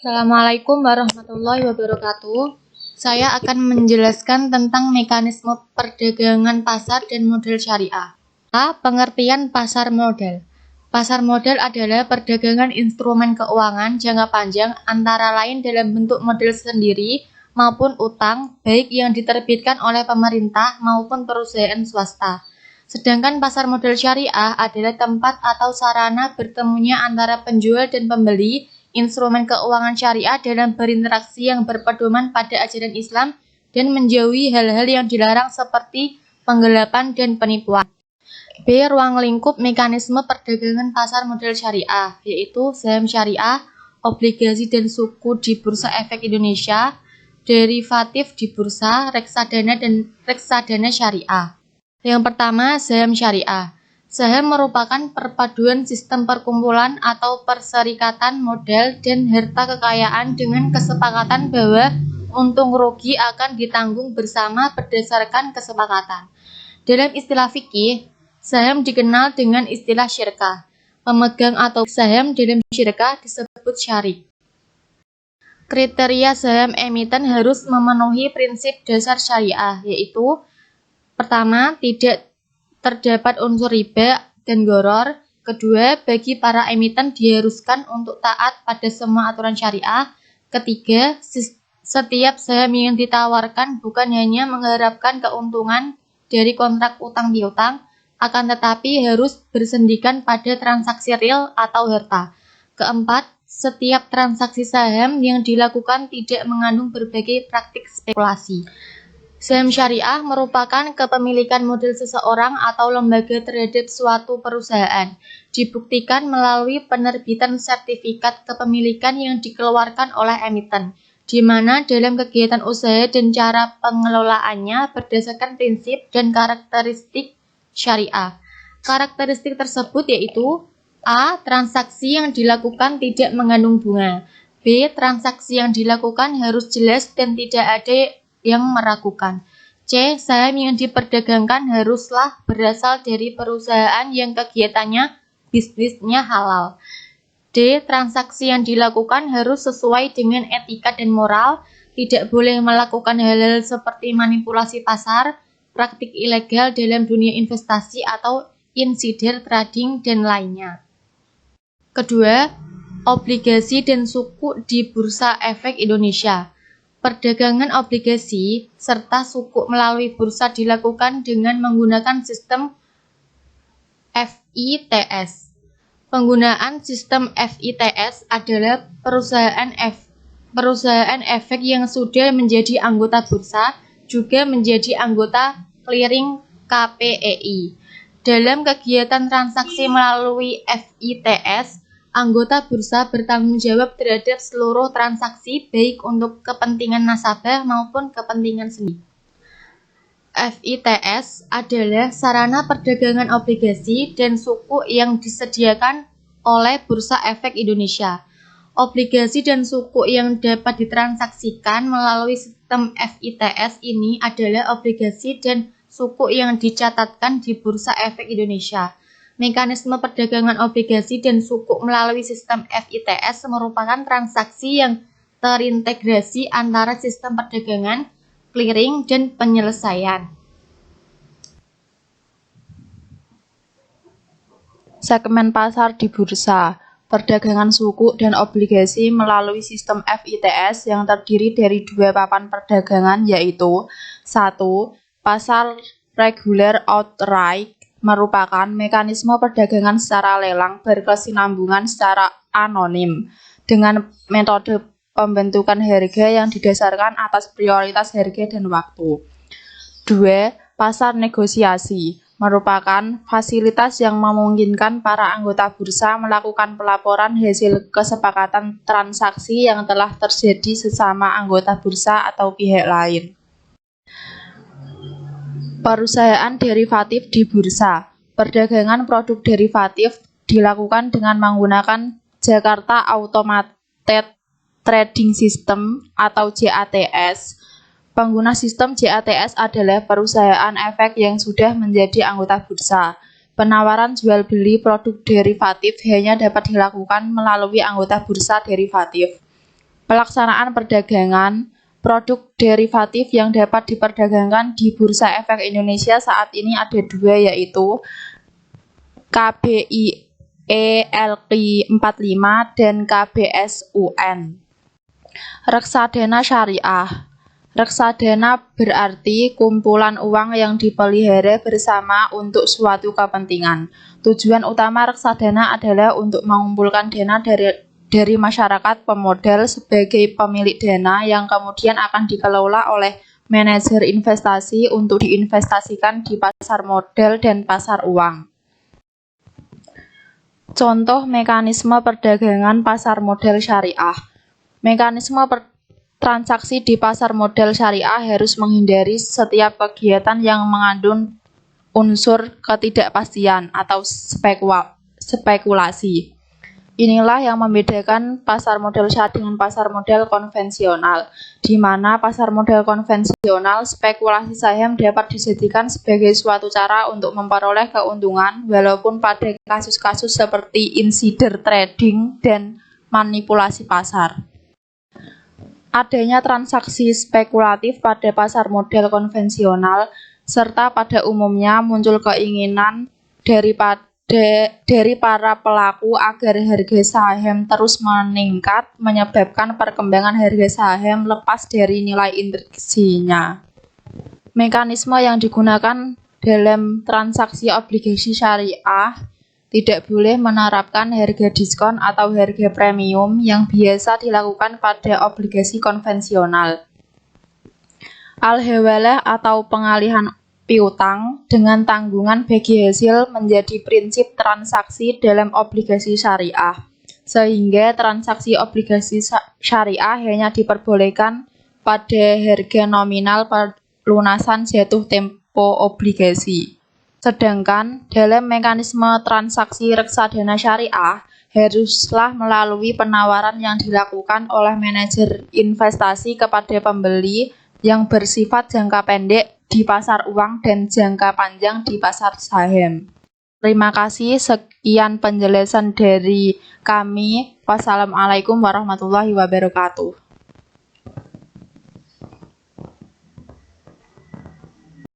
Assalamualaikum warahmatullahi wabarakatuh. Saya akan menjelaskan tentang mekanisme perdagangan pasar dan modal syariah. Pengertian pasar modal. Pasar modal adalah perdagangan instrumen keuangan jangka panjang antara lain dalam bentuk modal sendiri maupun utang, baik yang diterbitkan oleh pemerintah maupun perusahaan swasta. Sedangkan pasar modal syariah adalah tempat atau sarana bertemunya antara penjual dan pembeli instrumen keuangan syariah dalam berinteraksi yang berpedoman pada ajaran Islam dan menjauhi hal-hal yang dilarang seperti penggelapan dan penipuan. Ruang lingkup mekanisme perdagangan pasar modal syariah, yaitu saham syariah, obligasi dan suku di Bursa Efek Indonesia, derivatif di bursa, reksadana dan reksadana syariah. Yang pertama, saham syariah. Saham merupakan perpaduan sistem perkumpulan atau perserikatan modal dan harta kekayaan dengan kesepakatan bahwa untung rugi akan ditanggung bersama berdasarkan kesepakatan. Dalam istilah fikih, saham dikenal dengan istilah syirkah. Pemegang atau saham dalam syirkah disebut syarik. Kriteria saham emiten harus memenuhi prinsip dasar syariah, yaitu pertama, tidak terdapat unsur riba dan gharar. Kedua, bagi para emiten diharuskan untuk taat pada semua aturan syariah. Ketiga, setiap saham yang ditawarkan bukan hanya mengharapkan keuntungan dari kontrak utang piutang, akan tetapi harus bersendikan pada transaksi real atau harta. Keempat, setiap transaksi saham yang dilakukan tidak mengandung berbagai praktik spekulasi. Saham syariah merupakan kepemilikan modal seseorang atau lembaga terhadap suatu perusahaan, dibuktikan melalui penerbitan sertifikat kepemilikan yang dikeluarkan oleh emiten, di mana dalam kegiatan usaha dan cara pengelolaannya berdasarkan prinsip dan karakteristik syariah. Karakteristik tersebut yaitu A. Transaksi yang dilakukan tidak mengandung bunga. B. Transaksi yang dilakukan harus jelas dan tidak ada yang meragukan. C. Saham yang diperdagangkan haruslah berasal dari perusahaan yang kegiatannya bisnisnya halal. D. Transaksi yang dilakukan harus sesuai dengan etika dan moral, tidak boleh melakukan hal-hal seperti manipulasi pasar, praktik ilegal dalam dunia investasi atau insider trading dan lainnya. Kedua, obligasi dan suku di Bursa Efek Indonesia. Perdagangan obligasi serta suku melalui bursa dilakukan dengan menggunakan sistem FITS. Penggunaan sistem FITS adalah perusahaan efek yang sudah menjadi anggota bursa juga menjadi anggota clearing KPEI. Dalam kegiatan transaksi melalui FITS, anggota bursa bertanggung jawab terhadap seluruh transaksi baik untuk kepentingan nasabah maupun kepentingan sendiri. FITS adalah sarana perdagangan obligasi dan suku yang disediakan oleh Bursa Efek Indonesia. Obligasi dan suku yang dapat ditransaksikan melalui sistem FITS ini adalah obligasi dan suku yang dicatatkan di Bursa Efek Indonesia. Mekanisme perdagangan obligasi dan suku melalui sistem FITS merupakan transaksi yang terintegrasi antara sistem perdagangan, clearing, dan penyelesaian. Segmen pasar di bursa, perdagangan suku dan obligasi melalui sistem FITS yang terdiri dari dua papan perdagangan yaitu 1. Pasar reguler outright merupakan mekanisme perdagangan secara lelang berkesinambungan secara anonim dengan metode pembentukan harga yang didasarkan atas prioritas harga dan waktu. 2. Pasar negosiasi merupakan fasilitas yang memungkinkan para anggota bursa melakukan pelaporan hasil kesepakatan transaksi yang telah terjadi sesama anggota bursa atau pihak lain. Perusahaan derivatif di bursa. Perdagangan produk derivatif dilakukan dengan menggunakan Jakarta Automated Trading System atau JATS. Pengguna sistem JATS adalah perusahaan efek yang sudah menjadi anggota bursa. Penawaran jual beli produk derivatif hanya dapat dilakukan melalui anggota bursa derivatif. Pelaksanaan perdagangan produk derivatif yang dapat diperdagangkan di Bursa Efek Indonesia saat ini ada dua, yaitu KBIE LQ45 dan KBSUN. Reksadana syariah. Reksadana berarti kumpulan uang yang dipelihara bersama untuk suatu kepentingan. Tujuan utama reksadana adalah untuk mengumpulkan dana dari masyarakat pemodal sebagai pemilik dana yang kemudian akan dikelola oleh manajer investasi untuk diinvestasikan di pasar modal dan pasar uang. Contoh mekanisme perdagangan pasar modal syariah. Mekanisme transaksi di pasar modal syariah harus menghindari setiap kegiatan yang mengandung unsur ketidakpastian atau spekulasi. Inilah yang membedakan pasar modal syariah dengan pasar modal konvensional, di mana pasar modal konvensional spekulasi saham dapat dijadikan sebagai suatu cara untuk memperoleh keuntungan, walaupun pada kasus-kasus seperti insider trading dan manipulasi pasar. Adanya transaksi spekulatif pada pasar modal konvensional, serta pada umumnya muncul keinginan dari para pelaku agar harga saham terus meningkat, menyebabkan perkembangan harga saham lepas dari nilai intriksinya. Mekanisme yang digunakan dalam transaksi obligasi syariah tidak boleh menerapkan harga diskon atau harga premium yang biasa dilakukan pada obligasi konvensional. Al-hawalah atau pengalihan piutang dengan tanggungan bagi hasil menjadi prinsip transaksi dalam obligasi syariah, sehingga transaksi obligasi syariah hanya diperbolehkan pada harga nominal pelunasan jatuh tempo obligasi. Sedangkan dalam mekanisme transaksi reksadana syariah haruslah melalui penawaran yang dilakukan oleh manajer investasi kepada pembeli yang bersifat jangka pendek di pasar uang dan jangka panjang di pasar saham. Terima kasih, sekian penjelasan dari kami. Wassalamualaikum warahmatullahi wabarakatuh.